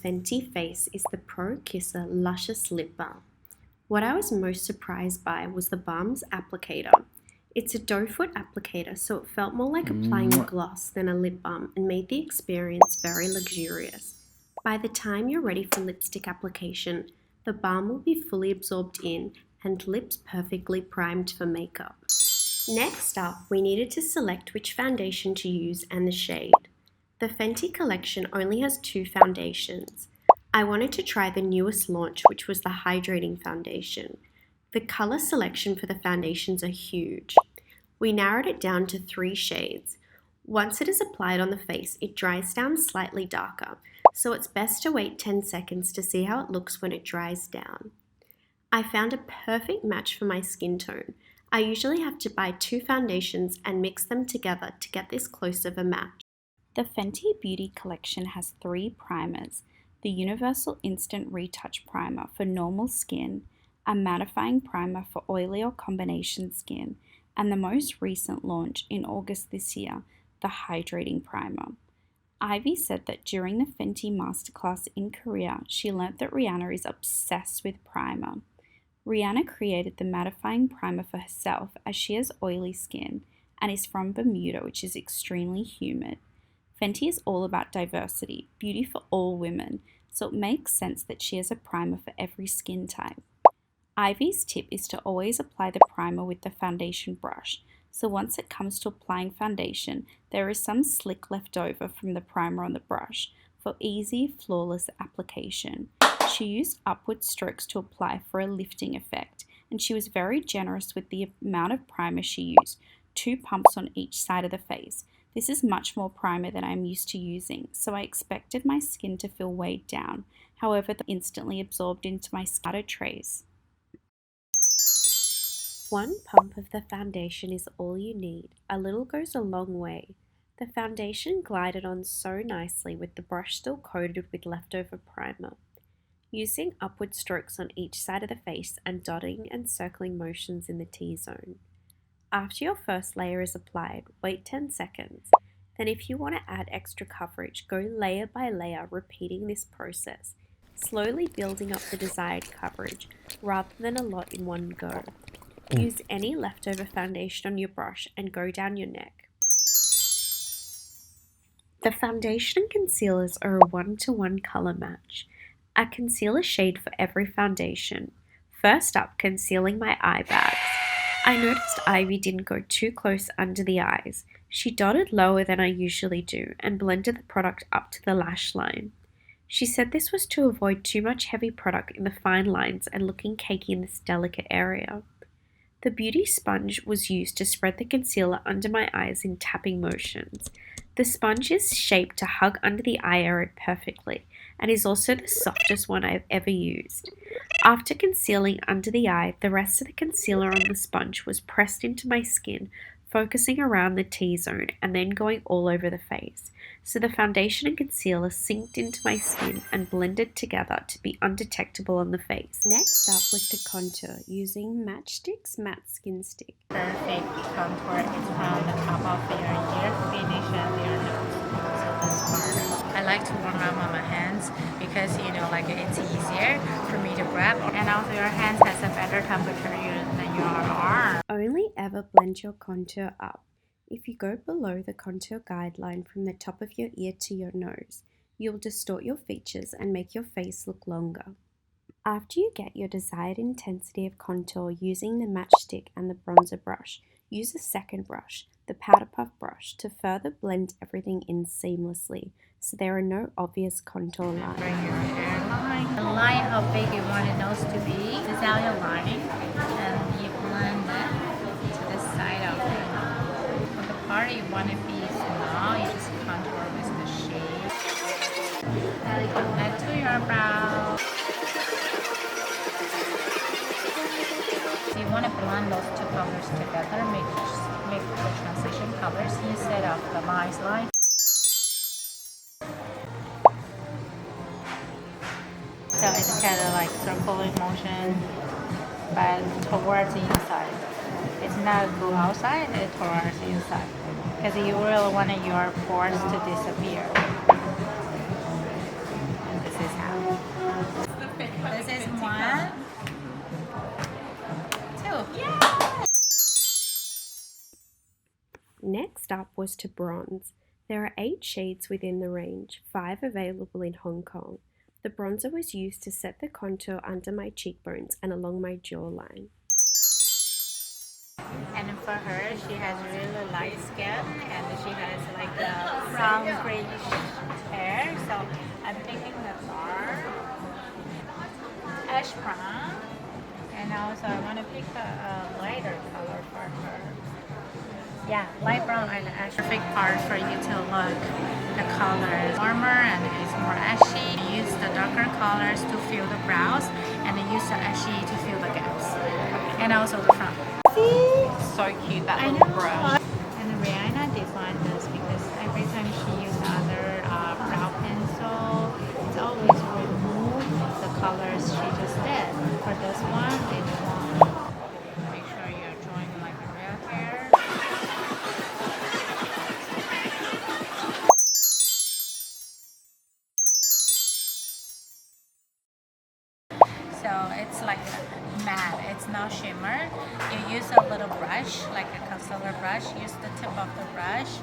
Fenty Face is the Pro Kisser Luscious Lip Balm. What I was most surprised by was the balm's applicator. It's a doe foot applicator, so it felt more like applying a gloss than a lip balm and made the experience very luxurious. By the time you're ready for lipstick application, the balm will be fully absorbed in and lips perfectly primed for makeup. Next up, we needed to select which foundation to use and the shade. The Fenty collection only has 2 foundations. I wanted to try the newest launch, which was the Hydrating Foundation. The color selection for the foundations are huge. We narrowed it down to 3 shades. Once it is applied on the face, it dries down slightly darker, so it's best to wait 10 seconds to see how it looks when it dries down. I found a perfect match for my skin tone. I usually have to buy 2 foundations and mix them together to get this close of a match. The Fenty Beauty collection has 3 primers: the Universal Instant Retouch Primer for normal skin, a mattifying primer for oily or combination skin, and the most recent launch in August this year, the Hydrating Primer. Ivy said that during the Fenty Masterclass in Korea, she learnt that Rihanna is obsessed with primer. Rihanna created the mattifying primer for herself as she has oily skin and is from Bermuda, which is extremely humid. Fenty is all about diversity, beauty for all women, so it makes sense that she has a primer for every skin type. Ivy's tip is to always apply the primer with the foundation brush, so once it comes to applying foundation, there is some slick left over from the primer on the brush for easy, flawless application. She used upward strokes to apply for a lifting effect, and she was very generous with the amount of primer she used, 2 pumps on each side of the face. This is much more primer than I'm used to using, so I expected my skin to feel weighed down. However, they instantly absorbed into my outer trays. 1 pump of the foundation is all you need. A little goes a long way. The foundation glided on so nicely with the brush still coated with leftover primer. Using upward strokes on each side of the face and dotting and circling motions in the T-zone. After your first layer is applied, wait 10 seconds. Then if you want to add extra coverage, go layer by layer, repeating this process, slowly building up the desired coverage rather than a lot in one go. Use any leftover foundation on your brush and go down your neck. The foundation and concealers are a 1-to-1 color match. A concealer shade for every foundation. First up, concealing my eye bags. I noticed Ivy didn't go too close under the eyes. She dotted lower than I usually do and blended the product up to the lash line. She said this was to avoid too much heavy product in the fine lines and looking cakey in this delicate area. The beauty sponge was used to spread the concealer under my eyes in tapping motions. The sponge is shaped to hug under the eye area perfectly and is also the softest one I've ever used. After concealing under the eye, the rest of the concealer on the sponge was pressed into my skin, focusing around the T-zone and then going all over the face. So the foundation and concealer synced into my skin and blended together to be undetectable on the face. Next up was to contour using Matchstick's Matte Skin Stick. Perfect contour is from the top of your ear, finish at your nose. So this part. I like to warm up on my hands because it's easier for me to grab, and also your hands has a better temperature than your arm. Only ever blend your contour up. If you go below the contour guideline from the top of your ear to your nose, you'll distort your features and make your face look longer. After you get your desired intensity of contour using the matchstick and the bronzer brush, use a second brush, the powder puff brush, to further blend everything in seamlessly so there are no obvious contour lines. Bring your hairline. Align how big you want your nose to be. This is how you're lining, and you blend it to the side of it. For the part you want to be small, you just contour with the shape. Connect to your brow. So you want to blend those 2 colors together, make the transition colors instead of the lines line. So it's kind of like circular motion, but towards the inside. It's not go outside, it's towards the inside. Because you really want your pores to disappear. And this is This is one, two. Next up was to bronze. There are 8 shades within the range, 5 available in Hong Kong. The bronzer was used to set the contour under my cheekbones and along my jawline. And for her, she has really light skin and she has like a brown grayish hair. So I'm thinking the bar, ash brown, and also I want to pick a lighter color for her. Yeah, light brown and ash. Perfect part for you to look. The color is warmer and it's more ashy. Use the darker colors to fill the brows and then use the ashy to fill the gaps. And also the front. So cute, that little brush. And Rihanna designed this because every time she uses another brow pencil, it's always remove the colors she just did. For this one, it's one. Make sure you're drawing like a real hair. So it's like matte, it's not shimmer. You use a little brush, like a concealer brush. Use the tip of the brush.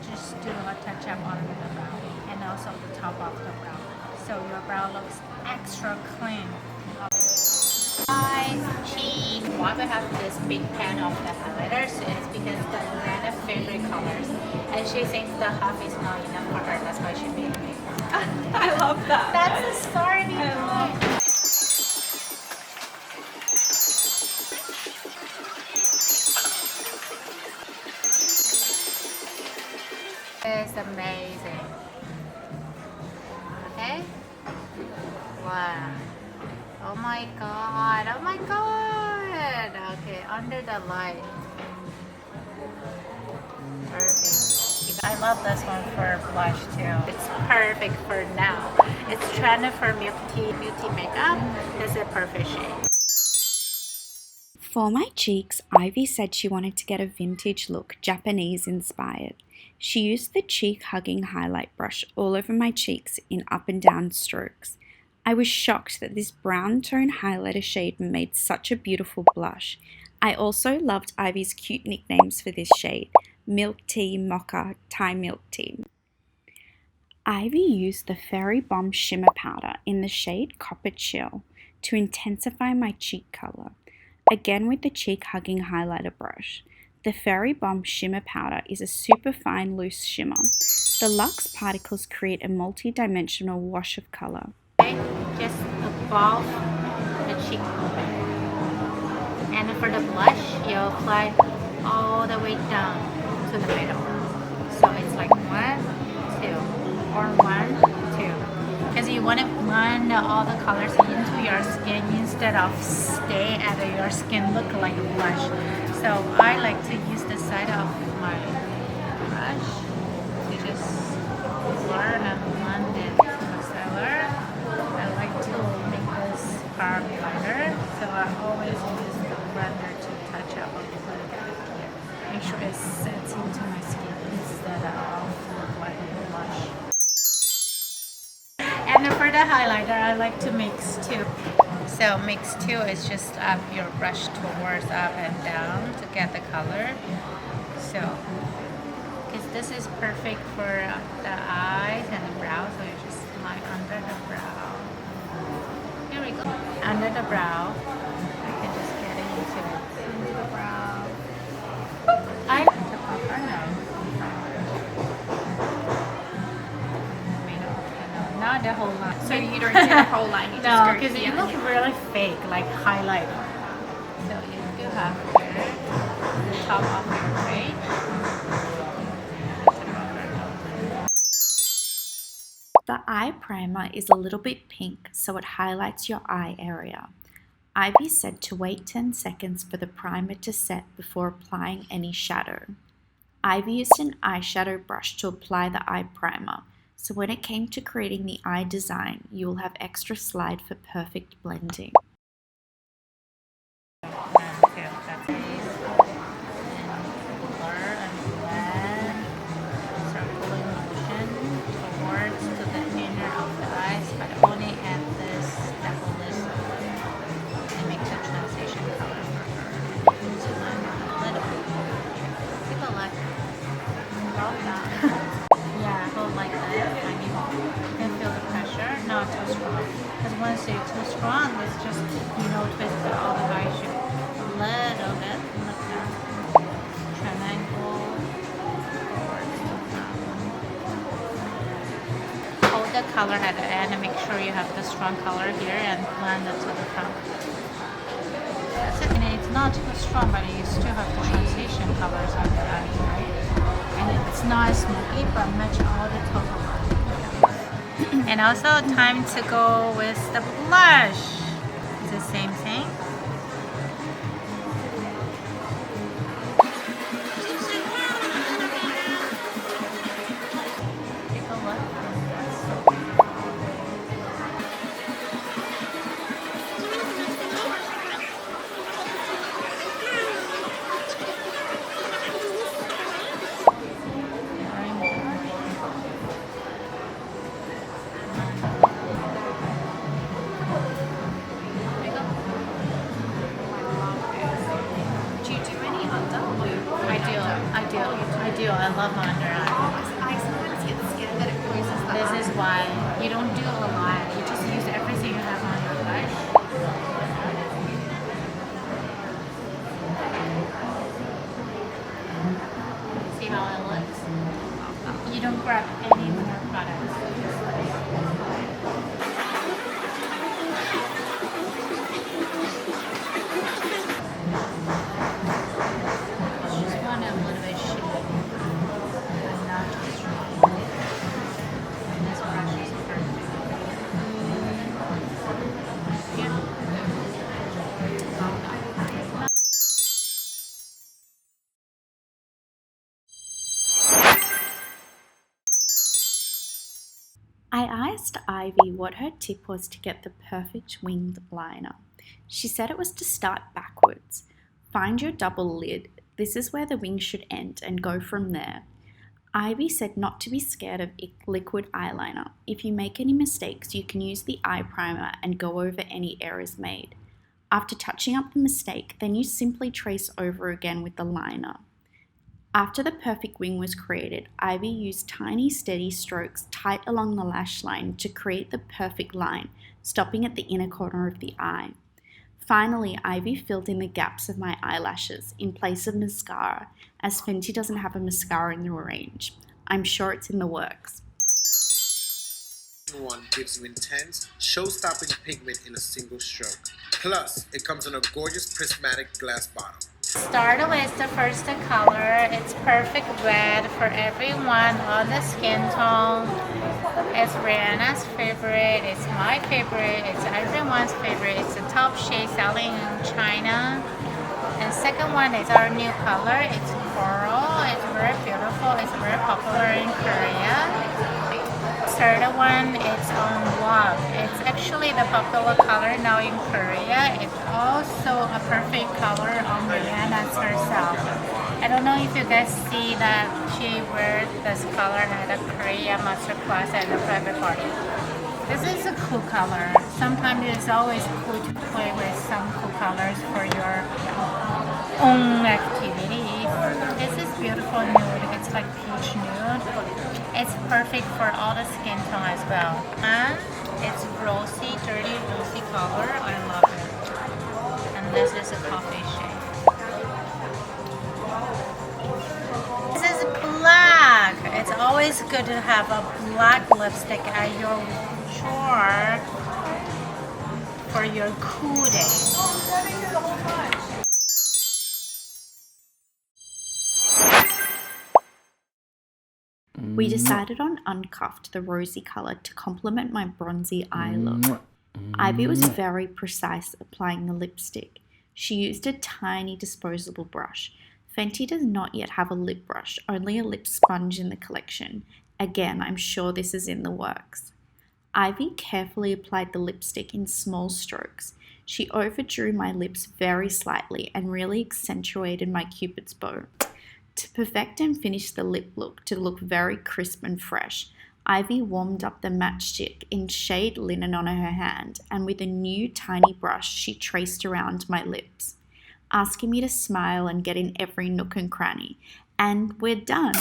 Just do a touch up on the brow and also the top of the brow. So your brow looks extra clean. Eyes, cheek. Why we have this big pan of the highlighters is because the Miranda favorite colors. And she thinks the half is not enough for her. That's why she made me. I love that. That's the story behind it. It's amazing. Okay? Wow. Oh my god. Oh my god. Okay, under the light. Perfect. I love this one for blush too. It's perfect for now. It's trendy for beauty makeup. It's a perfect shade. For my cheeks, Ivy said she wanted to get a vintage look, Japanese inspired. She used the cheek hugging highlight brush all over my cheeks in up and down strokes. I was shocked that this brown tone highlighter shade made such a beautiful blush. I also loved Ivy's cute nicknames for this shade, Milk Tea, Mocha, Thai Milk Tea. Ivy used the Fairy Bomb Shimmer Powder in the shade Copper Chill to intensify my cheek color. Again with the cheek hugging highlighter brush. The Fairy Bomb Shimmer Powder is a super fine loose shimmer. The luxe particles create a multi-dimensional wash of color. Just above the cheekbone. And for the blush, you apply all the way down to the middle. So it's like 1, 2, or 1, 2. Because you want to blend all the colors into your skin instead of stay at your skin look like a blush. So I like to use the side of my brush to just blur and blend it concealer. I like to make this part lighter, so I always use the blender to touch up a little bit. Make sure it sets into my skin instead of look like a blush. And for the highlighter, I like to mix two. So mix two is just up your brush towards up and down to get the color. So, because this is perfect for the eyes and the brow, so you just line under the brow. Here we go. Under the brow, I can just get into it. Under the brow. I like to pop her nose. Not the whole line. So you don't do the whole line, you just No, go because here it looks and really fake, like highlighter. So you do have here the top of your braid. The eye primer is a little bit pink, so it highlights your eye area. Ivy said to wait 10 seconds for the primer to set before applying any shadow. Ivy used an eyeshadow brush to apply the eye primer, so when it came to creating the eye design, you will have extra slide for perfect blending. Yeah, hold like this. I mean, you can feel the pressure. Not too strong. Because once it's too strong, it's just, twist it all the way. You should a little bit like that. Triangle. Forward. Hold the color at the end and make sure you have the strong color here and blend it to the front. That's it. And it's not too strong, but you still have the transition colors on the eye, right? And it's not smoky, but match all the total line. And also time to go with the blush. It's the same thing. Take a look. Do you do any under? I do. I love my under eye. I sometimes get scared that it closes the This is why you don't do a lot. You just use everything you have on your brush. See how it looks? You don't grab any more products. Just want a little bit shade, but not too strong. And this brush is perfect. Yeah. I asked Ivy what her tip was to get the perfect winged liner. She said it was to start backwards. Find your double lid. This is where the wing should end and go from there. Ivy said not to be scared of liquid eyeliner. If you make any mistakes, you can use the eye primer and go over any errors made. After touching up the mistake, then you simply trace over again with the liner. After the perfect wing was created, Ivy used tiny steady strokes tight along the lash line to create the perfect line, stopping at the inner corner of the eye. Finally, Ivy filled in the gaps of my eyelashes in place of mascara, as Fenty doesn't have a mascara in the range. I'm sure it's in the works. One gives you intense, show-stopping pigment in a single stroke. Plus, it comes in a gorgeous prismatic glass bottle. Start with the first color. It's perfect red for everyone on the skin tone. It's Rihanna's favorite. It's my favorite. It's everyone's favorite. It's the top shade selling in China. And second one is our new color. It's coral. It's very beautiful. It's very popular in Korea. Third one is on Love. It's actually the popular color now in Korea. It's also a perfect color on Rihanna's herself. I don't know if you guys see that she wears this color at a Korea masterclass at a private party. This is a cool color. Sometimes it's always cool to play with some cool colors for your own activity. This is beautiful nude. It's like peach nude. It's perfect for all the skin tone as well. And it's rosy, dirty rosy color. I love it. And this is a coffee shade. This is black. It's always good to have a black lipstick at your drawer for your cool day. We decided on Uncuffed, the rosy colour, to complement my bronzy eye look. Ivy was very precise applying the lipstick. She used a tiny disposable brush. Fenty does not yet have a lip brush, only a lip sponge in the collection. Again, I'm sure this is in the works. Ivy carefully applied the lipstick in small strokes. She overdrew my lips very slightly and really accentuated my cupid's bow. To perfect and finish the lip look to look very crisp and fresh, Ivy warmed up the matchstick in shade Linen on her hand, and with a new tiny brush she traced around my lips, asking me to smile and get in every nook and cranny. And we're done.